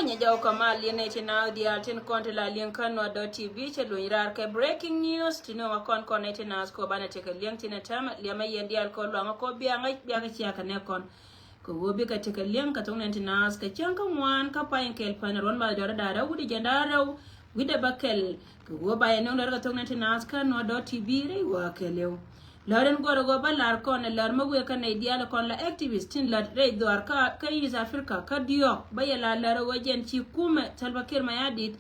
Konya jau kamal yene tina di altin konti la linkano.tv che luirar ke breaking news tino wakon kone tina sko bana teke link tina tama liama yendi alko luanga ko bianga chiaka nekon ko wobi ka teke link ka tungnen tina ska chanka mwan ka payin kel paneron ba dora dara wudi jandara wide bakel ko woba yene ndora ka tungnen tina ska no.tv re wa keleu Lauren goro go balar kon lar magwe kan ideal kon la activist tin la re dor ka is Africa ka dio bayala lar wajen ci kuma talbakir mayadit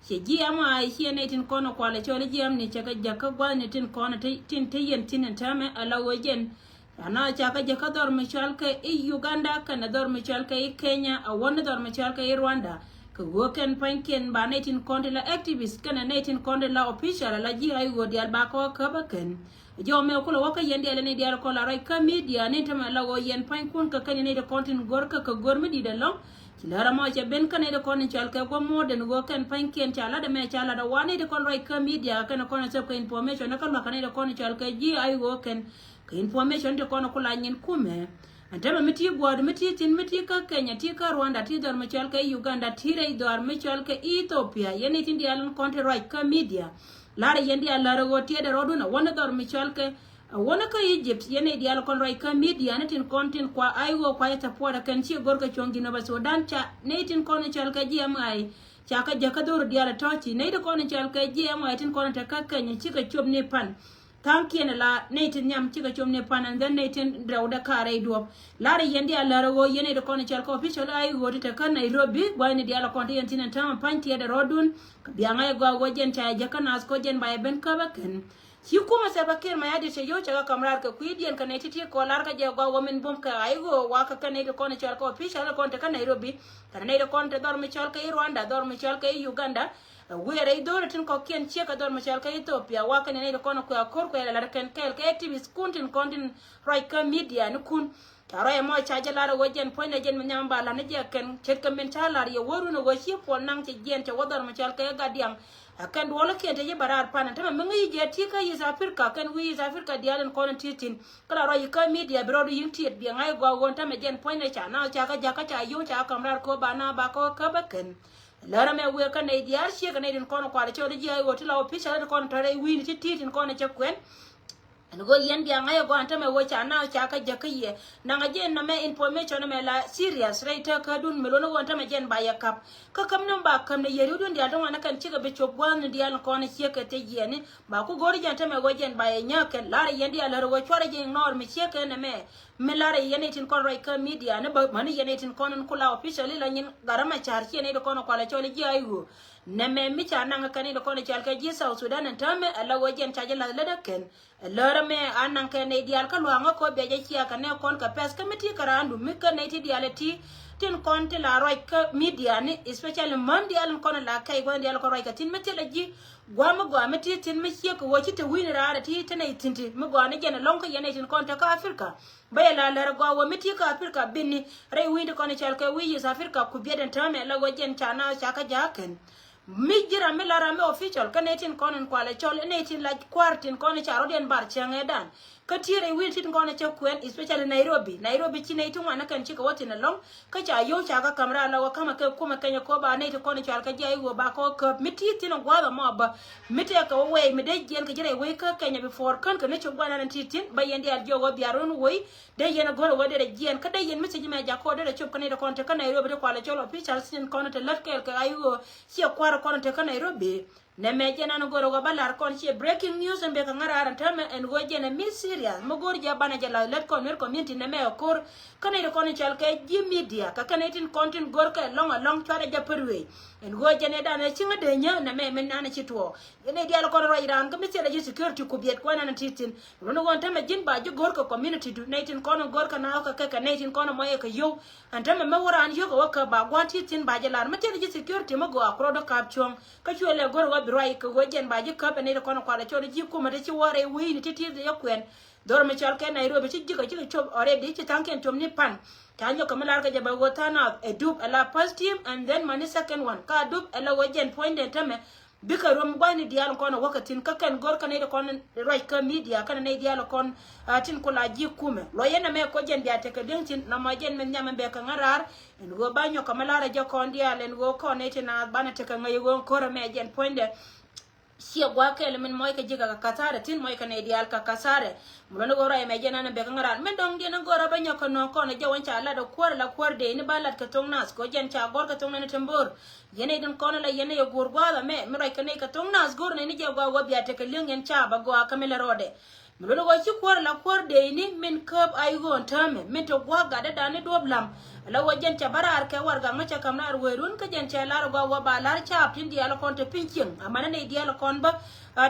che ji ama ai hiene tin kono kwale chole ji amni chaka jaka gwani tin kono tin tayen tin tame ala wajen ana chaka jaka dor michal ka i Uganda kan dor michal ka i Kenya a wona dor michal ka i Rwanda ka woken panken ba netin konde la activist kana netin konde la official la ji ay wodi al ba ko ka baken jo me ko waka yende ala ne dial ko la ray ka media ne tama la wo yen pankun ka kany ne de kontin gorka ka gormi di de long ci lara mo ci ben kan de kon ci al ka go moden go ken panken ci ala de me ci ala da wane de kon ray ka media kana kon sa ko information ka lo kan de kon ci al ka ji ay go ken ka information de kon ko la nyin kume antama miti gwad miti tin miti ka Kenya ti ka Rwanda ti dor michal ka Uganda ti re dor michal ka Ethiopia yene tin dial kon right ka media lara yendi ala ro ti de roduna wona dor michal ka wona ka Egypt yene dial kon right ka media ne tin content kwa aiwo kwa ta poda kan ci gorka chongi no ba Sudan cha ne tin kon chal ka GMI cha ka jaka dor dial tochi ne de kon chal ka GMI tin kon ta ka Kenya ci ka chob ne pan Tankian la Nathan Yam Chica Chumne Pan and then Nathan Drauda Kare Dwop. Larry Yendi Alaro Yene the Conichal official I go to Taka Nairobi, when the other continent and town Pantia the Rodun, Bianga go Wajan Jakan Askojan by Ben Kabakan. Hukuma Sabakir, my addition, Yocha Kamraka, Quidi and Canetiti, Kolarka Jago woman Bumka, I go Waka Canada Conichal official Contaka Nairobi, Canada Conta Dormichalka Rwanda, Dormichalka Uganda. Where I do it in Kokian check a dormichalka Ethiopia, walking in a corner of Corque, Larkan Kel, activist, Kuntin, Contin, Roika Media, Nukun, Taroya Mo Chajalara, Wajan, Point again, Manamba, Lanaja can check a mentala, your warun over here for Nanti Gent, Water Machalka Gadiam. I can't walk at a Yabarar Panatama, Mangi, Tika is Africa, can we is Africa, the island corner teaching, Kalaroika Media, broad unity, being I go one time again, Point a chana, Chaka Jakacha, Yucha, Kamar Kobana, Bako, Kabakan. Lara me we kan e diar she kan e kono kwale chodi ji ay wotila official kon tare win ti titin kono chekwen go yendi anga go antame wo cha na cha ka jakaye na ngaje na me information me la serious right ka dun me lono wonta jen ba yakap ka kam nan ba kam ne yeri dun dia don kan ciga be chobwan dia ko ne cheke te yeni ba ku gori janta me go jen ba nya ken la yendi ala ro chore je nor me cheke ne me la yeni tin kon right ka media ne ba mani yeni tin kon kula official la nyin garama char chi ne ko no kwala chole ji ayu na me mi cha nanga kan ne ko ne chal ka ji South Sudan tame ala wo jen cha la da ken Lora me anan ka ne dial ka luanga ko be je chia ka ne kon ka pes committee karandu mi ka ne ti diality tin kon ti la roi ka media ni especially mondial kon la kai go dial ko roi ka tin meti la ji gwa ti tin mi chia ko wochi te win ra ti tene tinti mi gwa ne jena lonko yene tin kon ta ka Africa bay la la gwa wo meti ka Africa binni re win ko ne chal ka wi is Africa ku be den tame la go jen chana chaka jaken Mijira milara me official kanetin konen kwale chol netin la quartin konen charo den bar changedan katire wiltin konen chokwen especially Nairobi chinaitu wana kan chika wotin along kacha yo chaka kamera la kama ke kuma kenya ko ba nait konen chal ka jai wo ba ko ka mititi no gwada moba mite ka we mide jen ka jere we ka kenya before kan ka ne chogwana nan titin bayendi al jogo biarun we de yen goro wode de jen ka de yen mite jima jako de chop kan de konen ka Nairobi de kwale chol official sin konen te latkel ka ayo sia kwara konen te ka Nairobi ne mejena no goro balar kon che breaking news en be ka ngara tame en go jena mi serious mo gor ja bana jala let kon mer community ne me okor kana de kon chal ka ji media ka kana tin content gor ka long tware ja perwe en go jena da ne chinga de nya ne me men na chitwo ne dia ko ro iran ka mi sele ji security ku biet ko na titin no gon tame jin ba ji gor ka community du ne tin kon gor ka na ka ne tin kon mo e ka yo antame me wora an yo ka ba gwa titin ba jala me tele ji security mo go akro do ka chong ka chwele gor Right, go again by your cup and a corner quality or the Jikuma that you are a win to the Yoquen. Dorme Chalka, Nairobi, Chica chop already, Chitank and Tomni Pan. Tanyo Kamalaka Jabagotana, a dupe, a la first team, and then money second one. Car dupe, a low again point and tame. bika rom gwani dial kono wakatin kakan gor kan ne kon right ka media kan ne dial kon tin ko la ji kume lo yena me ko jen dia te ka dintin na ma jen men nyama be ka ngarar en go banyo kamalara ja kon dial en go ko ne tina bana te ka ngai go ko me jen poinde sia gwa kele men moy ka jiga ka kasare tin moy ka ne dial ka kasare mulo no gora me jena na be ngaran men dong dina gora ba nyoko no ko ne jawan cha la do kwar la kwar de ni balat ka tong nas ko jen cha gor ka tong ne tembor yene din kono la yene yo gor gwa me mi rai ka ne ka tong nas gor ne ni je gwa biya te ka lingen cha ba gwa ka mele rode mulo no go chi kwar la kwar de ni men kab ay go tame men to gwa ga da ne doblam la wajen cha barar ke warga ngacha kamna werun ka jen cha lar gwa ba lar cha pin dial kon te pinkin amana ne dial kon ba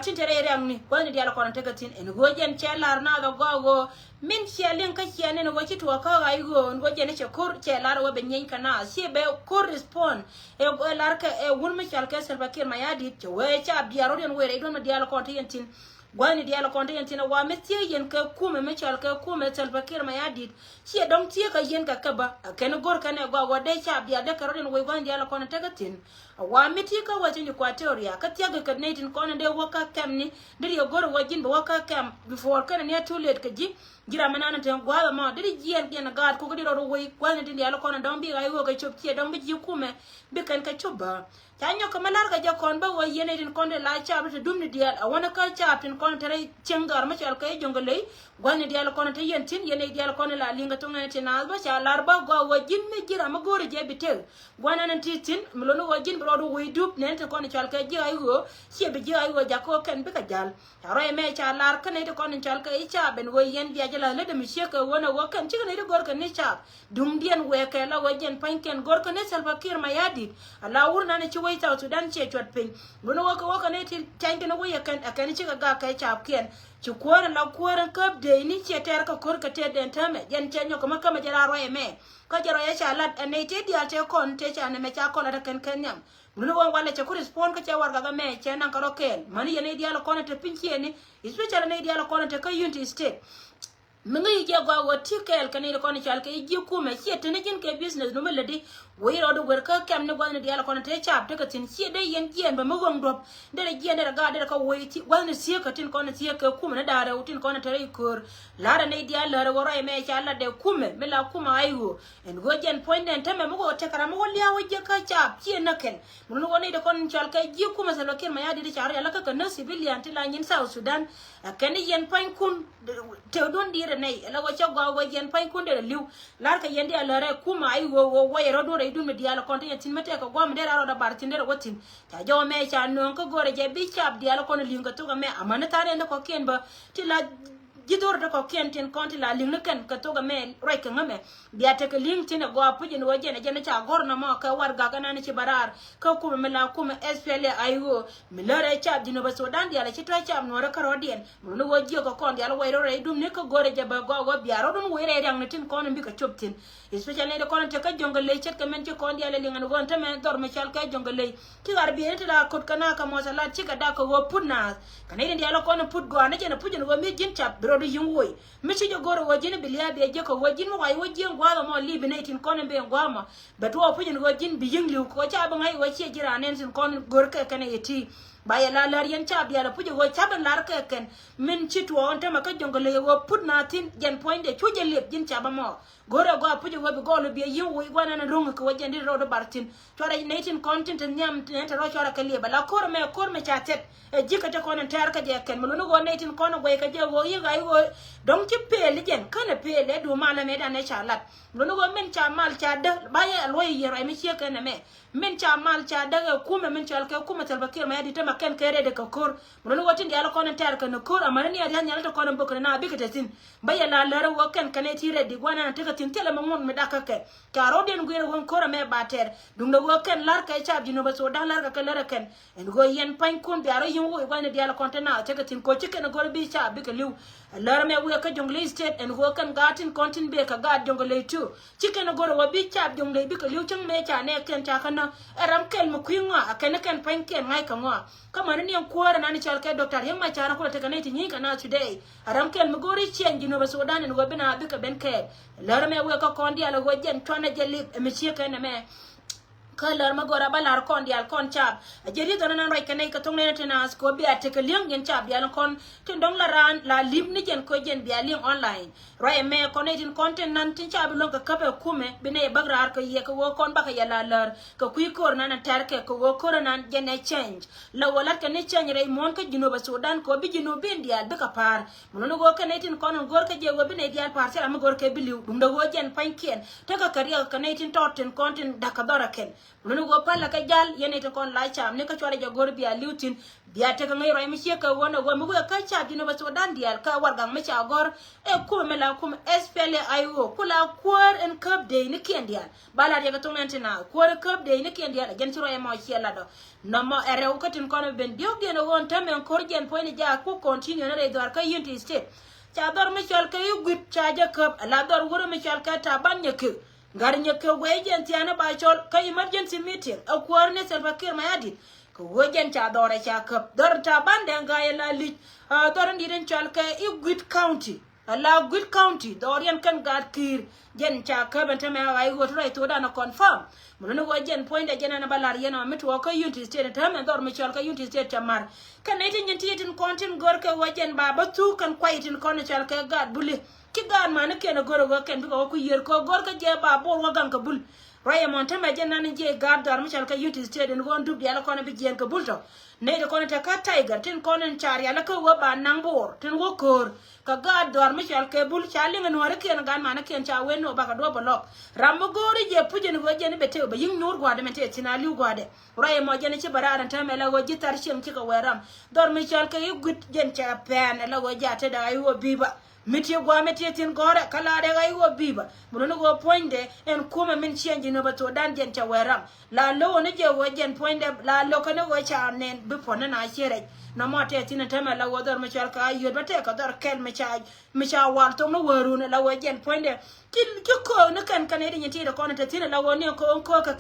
tin tere rang ni ko ni dial kon te gatin en go jen cha lar na ga go min chialin ka chiane no wachi to ka ga go go jen cha kur cha lar wa be nyen kana si be correspond e go lar ka e wul mi chal ka selba kir ma yadi to we cha biaro den we re don dial kon te yentin gwani diala konte yentina wa metie yen ka kume me chal ka kume selba kir ma yadi si dom tie ka yen ka kaba ken gor kan e go de cha bia de karodin we gwani diala konte tagatin wa metie ka wa tin kwa teoria ka tie ga netin kon de waka kamni diri gor wajin ba waka kam before kan ne too late ka ji gira manana ten gwa ma diri yen gen ga ko diro we gwani diala konte dom bi ga yo ga chop tie dom bi ji kume bi kan ka choba tanyo kamalar ga jakon ba wa yene din konde la chabu te dumni dial a wana ka chap tin kon tere cengar ma chal kay jongale gwani dial kon te yentin yene dial kon la linga to ngene tinal ba cha larba go wa jinni gira ma gore je bitel gwana nan titin mlono wa jin brodo we dup nen te kon chal kay ji ay go si be ji ay go jako ken be ka jal ro me cha lar kan te kon chal kay cha ben wo yen dia jala le de mi sheka wona wo kan ci ne gor kan ni cha dum dien we ka la wa jen panken gor kan ne salba kir ma yadi ala wurna ne ci wai ta Sudan ce chwat pin gono waka ne ti tanke no waya kan akani ci ga kai chap ken ci kwara la kwara kap de ni ce ter ka kor ka te den tame yen chenyo kuma kama jara ro me ka jaro ya cha lat ne te dia te kon te cha ne me cha kon da kan nyam gono wala ce correspond ka ce warga ga me ce nan ka ro ken mani yene dia la kon te pin ci ni especially ne dia la kon te ka unity state mingi je gwa wo tikel kanile kon chal ke ji kuma ci te ne jin ke business no melodi we ro do wer ka kam ne gwa ne dia la kon te chap te ka tin ci de yen yen ba mo gong dop de yen de ga de ka we ti gwa ne ci ka tin kon ci ka kuma ne da ra utin kon te re kur la ra ne dia la ro ro me cha la de kuma me la kuma ayo en go jen point den teme mo go te kara mo liya wo je ka chap ci na ken mo no ne de kon chal ke ji kuma sa lo ken ma ya de cha ra la ka na civilian ti la nyin South Sudan kan yen point kun te don dire nei la wo cha gwa wo yen point kun de liu lar ka yen dia la re kuma ayo wo ro do re dum dia la kon te tin mate ka gwa me de ra da bar tin de wotin ta jo me cha non ko gore je bi chap dia la kon linga to ga me amana tare ne ko ken ba ti la jidor da ko ken tin konti la ling ken ka to ga me right ka ngame dia te ka ling tin go apuje no waje ne je ne cha gor na ma ka war ga kana ne ci barar ka ku me la ku me SPL ayo me la re cha dino ba Sudan dia la ci to cha no ra ka rodien no waje ko kon dia la wayro re dum ne ko gore je ba go biaro dum wayre yang ne tin kon bi ka choptin especially ne kon te ka jongale chet ka men ci kon dia la ling no gon te men dor me chal ka jongale ti war bi ne ta ko kana ka mo sala ci ka da ko wo putna kana ne dia la kon put go na je na puje no mi jin chap do yungoi michi jo goro wajin bilia be je ko wajin mo wai wajin gwala mo libi ne tin kon be gwama but wo pujin wajin bi yingli ko cha ban ai wache jira nen tin kon gor ka kana yeti baya la lar yan cha biya la puje wo cha ban lar ka ken min chitwo on ta maka jongole wo put na tin jen point de chuje lep jin cha ba mo goro go puje wo bi golo bi yin wo gwana na rung ko wajin di ro do bartin chora ne tin content nyam ne ta ro chora ka liba la kor me cha tet e jika te kon tar ka je ken mo no go ne tin kon go ka je wo yi ga wo dong ci pele jen kana pele du mala me da ne cha lat mo no go men cha mal cha da baya loy yera mi che ken me men cha mal cha da kuma men cha ka kuma talbakir ma yadi ta ken kere de ka kor mo no wotin dia la kon tar ka no kor amana ni ya nyal ta kon bokre na bi ka tin baya la la ro ken kane ti re di gwana ta ka tin tele mo mon me da ka ke ka ro den guere won kor me ba ter dum no wo ken lar ka cha jino ba so da lar ka lar ken en go yen pan kun bi aro yin wo gwana dia la kon ta na ta ka tin ko ci ken go bi cha bi ka liu lar me wo ka jongle state en go ken gatin kontin be ka ga jongle tu ci ken go ro bi cha jongle bi ka liu chang me cha ne ken cha kana eram kel mu kwinga akene ken pan ken ngai ka ngwa kama ni en kuara nani chal ke doctor yemma chara kula tekana ti nyika na today aram kel mu gori change no ba Sudan en go bina bi ka ben ke lar me wo ka kondi ala go jen tona jelip e mi chika na me color magora balar kon dial kon chap jeri to nan roi kanai ka tong ne tenas ko bi ateke liang gen chap dial kon tin dong la ran la lim ni gen ko gen bi liang online roi me connecting content nan tin chap lon ka kabe kume bine bagrar ko ye ko wo kon baka yala lar ko kui kor nan tarke ko wo kor nan gen change la wala ka ne change rei mon ka Junuba Sudan ko bi Junuba dial be ka par mono go connecting kon gor ka je wo bine dial par sera mo gor ke biliu dum do go gen panken to ka kariya connecting totten content dakadora ken Lunu go pala ka jal yene to kon lai cham ne ka chware jagor bia liutin bia te ka ngai roi mi ka wona go mu ka cha dino ba Sudan dial ka wargang me cha gor e ko me la kum espele ayo kula kwar en cup day ni ken dial bala de ka tong nantina kwar cup day ni ken dial gen tro e mo chiela do no mo ere ko tin kon ben dio gen won tam en korgen point ja ku continue na re dor ka yinti state cha dor me chal ka yu gut cha ja cup la dor woro me chal ka ta ban nyeke garnya ke wejen tiana ba chol ka emergency meeting akwar ne Salva Kiir mayadi ko wejen cha dore cha kap dor ta bande ngayela li dor ndiren chol ka Igwit County ala Gwit County dorian kan gad Kiir jen cha ka bente me ay go try to da na confirm mono wejen point de jena na balar yena mitwo ka unity state ta me dor me chol ka unity state chamar kan ite nyinti tin content gor ka wejen ba batu kan kwaitin kon chol ka gad buli ki gan man ke na goro go ken ko ku yer ko gor ka je ba bor wa gan ka bul raya monta ma je nan je gad dar mi chal ka yuti state en gon dub yala ko na bi jen ka bul to ne de ko na ta ka tiger tin ko nen char yala ko wa ba nang bor tin wo kor ka gad dar mi chal ka bul chali ngan wara ken gan man ken cha wen no ba ka do bolok ram gori je puje ni go je ni bete ba yin nur gwa de mente tinali gwa de raya mo je ni ci barara ta me la go jitar shin ki ka weram dar mi chal ka yugut jen cha pen la go jate da ayo biba Mitie gwa mitie tin gore kala de ga iwo biba muno go poinde en kuma min change no bato dan jen cha weram la lo ne je wo jen poinde la lo ko ne go cha nen bi pona na chere no mo te tin teme la wo dor me chal ka yo bate ka dor kel me cha wal to no weru ne la wo jen poinde kin ko ne kan kan ede nyiti de ko ne te tin la wo ne ko ka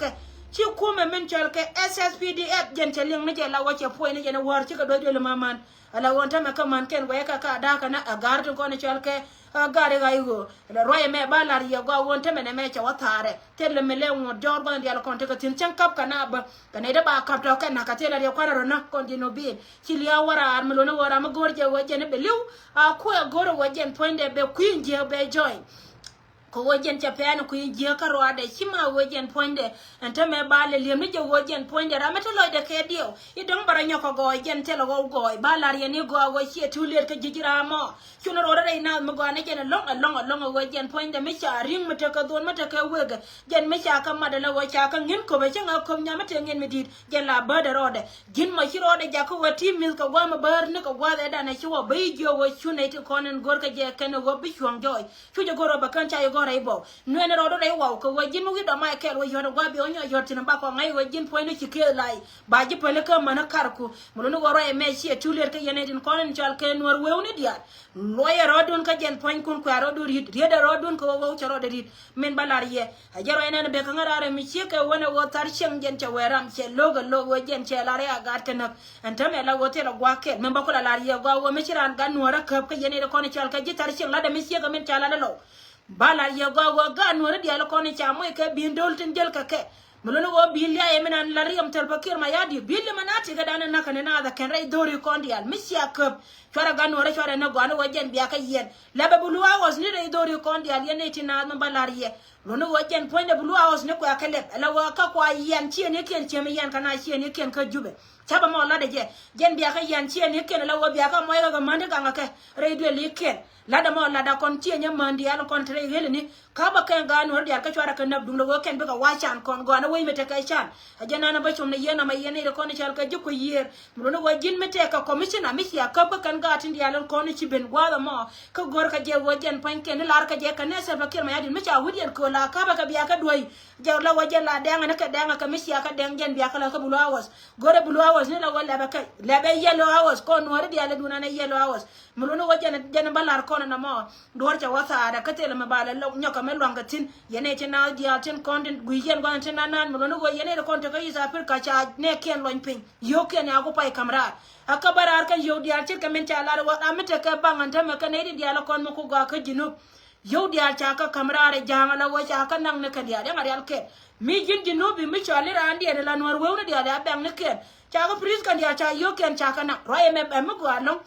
ci kuma min chal ka SSPDF jen cheling ne je la wo che poinde je ne war ci ka do le maman ala wonta me kaman ken we ka da kana agarto ko ne chalke agare ga yugo la roye me balar ya go wonta me ne me cha watare telle me le won jorban ya ko te ka tin chan kap kana ba kana da ba kap to kana ka tele ya kwara na ko dino bi cilia wara armelo no wara ma gorje waje ne be liw a ko goro waje poinde be kuinje be join ko wojen cha peano ku je ka roade chima wojen poinde ente me bale liam ni je wojen poinde ramata loide ke dio idong baranyo ko go jen telo go go balar ye ni go go chi tulet ka jijira mo chuno ro re na mo go ne jen long wojen poinde me cha ring mata ka don mata ka wega jen me cha ka madala wo cha ka ngin ko be cha ko nya mata ngin mi dit jen la bada rode jin ma chi rode ja ko wati mil ka wa ma bar ne ko wa da na chi wo be jo wo chune ti konen gor ka je ken go bi chuang joy chu je goro ba kan cha yo rai bo nene rodo dai wow ko wajin wi do ma kel wo yodo gwabi onyo yotin ba ko ngai wajin poino chike lai ba ji pele ka mana karku muno woro e me chi tuler ke yene din konen chal ke nor wewni dia loye rodun ka jen poin kun ko rodo rid reda rodun ko wo charo de rid men balariye ajaro enen be ka ngara mi chi ke wona wo tar chen jen cha weram che logo logo jen che lare agat kana antame la wo te la gwa ke men ba ko la lariye gwa wo me chiran gan nora ka ke yene de konen chal ka ji tar chen la de mi chi ka men chala la lo bala ye go ga no re dia ko ni chamo ke bindol tin jel ka ke mulo wo bilia e menan la riam Salva Kiir mayadi bille manati ga dana na kan na da kan rai dori kondial misia kap chora ga no re chora na go no wajen biya ka yen la ba bulwa was ni rai dori kondial yene tina no balariye lono wajen point de bulwa was ne ko akale la wa ka kwa yen chi ne ken cheme yen kana chi ne ken ka jube chaba mo la de je jen biya ka yen chi ne ken la wa biya ka moy ga mande ga ngake rai de li ken lada mo lada kon tie nya mandi ala kon tre helni ka ba kan ga no dia ka chwara kan nabdum lo ken be ka wachan kon go na we mete ka chan ajana na ba chom ne yena ma yene de kon chal ka jiko yer mo no wajin mete ka commissioner mi sia ka ba kan ga tin dia lan kon ci ben gwala mo ka gor ka je wajen pan ken lar ka je ka ne Salva Kiir ma yadin mi cha wudien ko la ka ba ka biya ka doy je la wajen la denga na ka mi sia ka den gen biya ka la ka bulu awas gore bulu awas ne la wala ba ka la be yellow awas ko no dia la duna na yellow awas mo no wajen jan balar kono na mo dor cha wasa da katele ma bala lo nyoka me longa tin yene tina dia tin content guyen gwan tin nan mo no go yene de content ka isa per ka cha ne ken loin pin yo ken ya go pai kamra akabara kan yo dia tin ka men cha la wa amete ka bangan ta me ka ne dia la kon mo ko ga ka jinu yo dia chaka kamrare janga la wo chaka nang ne kan dia ngari alke mi jin jinubi mi chale randi ene la nor weuna dia da bang ne ken chaka pris kan dia cha yo ken chaka na roye me go along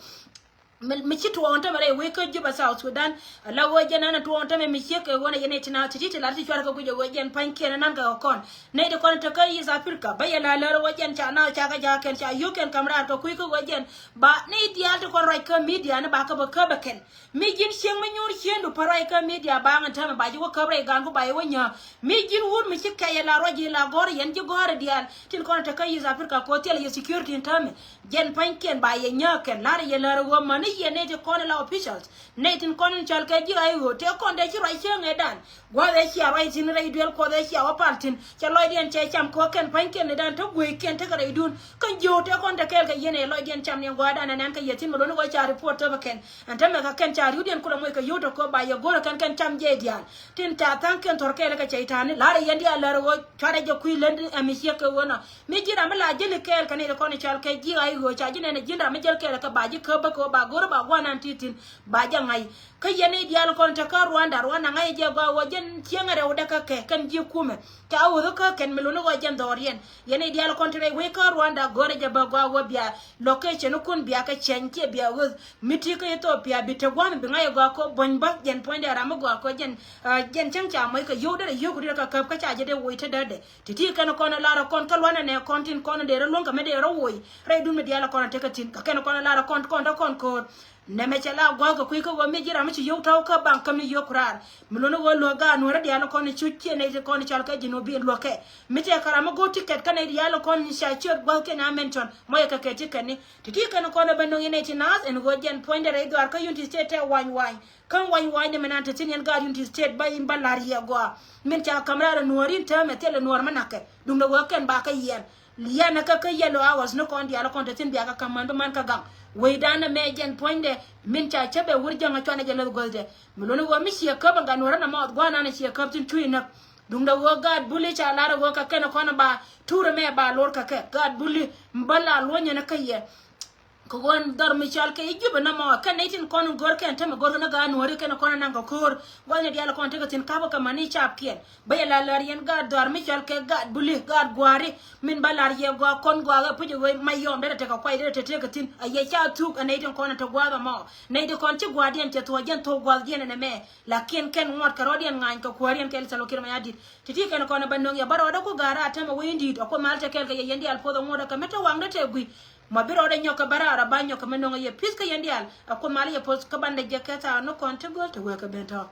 michi tuonta mare weko juba South Sudan la woje nana tuonta me micheke wona yene tina titi la tichwara ko kuje woje panke nan ga kon ne de kon to kai is Africa bayala la woje cha na cha ga ja ken cha yuken kamra to kuiko woje ba ne dial to kon right ka media na ba ka ba ka baken mi jin sheng manyor shendu parai ka media ba ngan ta ba ji ko kabre gan ko ba yonya mi jin wur mi chika ya la roje la gor yen ji gor dial til kon to kai is Africa ko tel ye security intame jen panken ba ye nyaken la ye la wo man ye ne de kon la officials ne tin kon chal ke ji ay ho te kon de ji rai chen edan gwa de chi rai tin rai duel ko de chi awa partin cha loy den che cham ko ken panken edan to gwe ken te rai dun kan jo te kon de kel ke ye ne loy den cham ne gwa dan nan ka ye tin mo no go cha report to ken anta me ka ken cha ru den ko mo ka yo to ko ba ye go ken cham je dian tin ta tan ken tor ke le ka che tan la re yendi ala ro chare je ku len amisiye ke wona mi ji ra mala je ne kel kan ne kon chal ke ji ay ho cha ji ne ji ra me jel ke ka ba ji ko ba goro ba wana titin ba jangai ka yene dial kon ta ka Rwanda ngai je gwa wojen tiengare odaka ke kan ji kume ka wo ka ken meluno wojen dorien yene dial kon tre we ka Rwanda gore je ba gwa wo bia location kun bia ka chenke bia wo miti ka Ethiopia bitagwan bi ngai gwa ko bonba jen point ara mo gwa ko jen changcha mai ka yoda yoku ka ka cha je de wo ite dade titi kan kon la kon ka lwana ne kontin kon de ro longa me de ro wo re dun me dial kon te ka tin ka ken kon la kon ko nemechala gwa ko kuiko wo mejira michi yo taw ka bank kam yo kurar mulono wo loga no radi ala kon chuchi ne je kon chalka jinobi loke mite karama go ticket kan ri ala kon sha chot gwa ke na mention moya ka ke ticket ni tiki kan kon ba no yene tinas en go jen point re do ar ka yunti state wan kan wan ne menanta tin yan ga yunti state ba in balari ya gwa men cha kamera no rin ta metele no manake dum do wo ken ba ka yen liana ka yellow hours no kon di ala kon tin biaka kamando man ka gam we dana mejen poinde min cha chebe wurjanga chwana jelo golde mulono wo mi siya ka banga nora na ma gwana na siya kaptin tuina dungda wo gad bulli cha lara wo ka kana kona ba tura me ba lor ka ke gad bulli mbala lonya na kaye ko gon dar mi chal ke ijuba na ma kan netin kon gor ken tama gor na ga nori ken kon nan ko kor gwana diala kon te tin ka ba ka mani chap kien bayala larien ga dar mi chal ke ga bulli ga gwari min balar ye gwa kon gwa ga puje we mayom da te ka kwai da te ka tin aye cha tuk netin kon ta gwa ba ma ne de kon ti gwa dien te to gen to gwa dien na me lakin ken ngot ka rodien ngan ka kwarien kel salo kirma yadit titi ken kon ba non ya baro da ko gara tama we ndi ko malta kel ga yendi al fodo ngoda ka meta wangda te gui mabiro da nyoka barara banyo ka menonga ye piska yendial akuma mali ye pos ka bande jeketa no konte go to weka bento